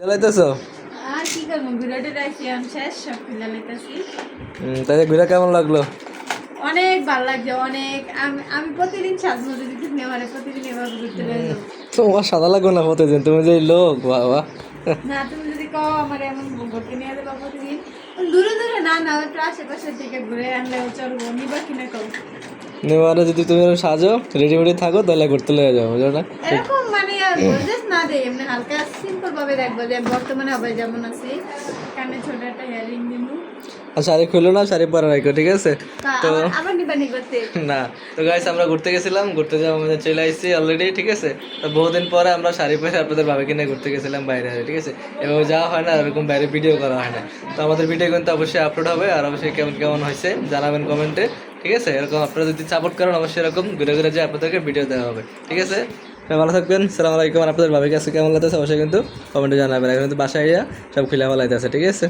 লাইতেছো? আর কি করবো, ঘুরে টুরে শেষ, সব খুলে লাইতেছি। তাহলে ঘুরে কেমন লাগলো? অনেক ভালো লাগছে, অনেক। আমি প্রতিদিন সাজমজে দিতে নেওয়ারে প্রতিদিন এভাবে ঘুরতে যাবো। তোমার সাদা লাগবে না প্রতিদিন, তুমি যে লোক বাবা। না, তুমি যদি কও আমার এমন ঘুরতে নিয়ে যাবো প্রতিদিন, দূরে দূরে না না, একটু আশেপাশের দিকে ঘুরে আনলেও চলবো, নিবা কিনা কও? নেওয়ারে যদি তুমি সাজো রেডি মেডি থাকো তাহলে ঘুরতে লেগে যাবো, বুঝো না? এরকম মানে গোর্জিয়াস না দেয়, এমনি হালকা সিম্পল ভাবে দেখবো যে বর্তমানে হবে যেমন আছি। কানে ছোট একটা ইয়ারিং দিমু। আর শাড়ি খুললো না, শাড়ি পরা রাখো, ঠিক আছে? তো আবার নিবানি করতে। না, তো গাইস আমরা ঘুরতে গেছিলাম, ঘুরতে যাওয়া আমাদের চলে আসছি অলরেডি, ঠিক আছে? তো বহুদিন পরে আমরা শাড়ি পরে আপনাদের ভাবিকে নিয়ে ঘুরতে গেছিলাম বাইরে, ঠিক আছে? এভাবে যাওয়া হয় না, এরকম বাইরে ভিডিও করা হয় না। তো আমাদের ভিডিও কিন্তু অবশ্যই আপলোড হবে, আর অবশ্যই কেমন কেমন হয়েছে জানাবেন কমেন্টে, ঠিক আছে? এরকম আপনারা যদি সাপোর্ট করেন অবশ্যই এরকম ঘুরে ঘুরে যে আপনাদেরকে ভিডিও দেওয়া হবে, ঠিক আছে? ভালো থাকবেন, সালাম আলাইকুম। আর আপনাদের ভাবির কাছে কেমন লাগতেছে অবশ্যই কিন্তু কমেন্টে জানাবেন। এখন কিন্তু বাসায় সব খুলে ভালো লাগতেছে, ঠিক আছে?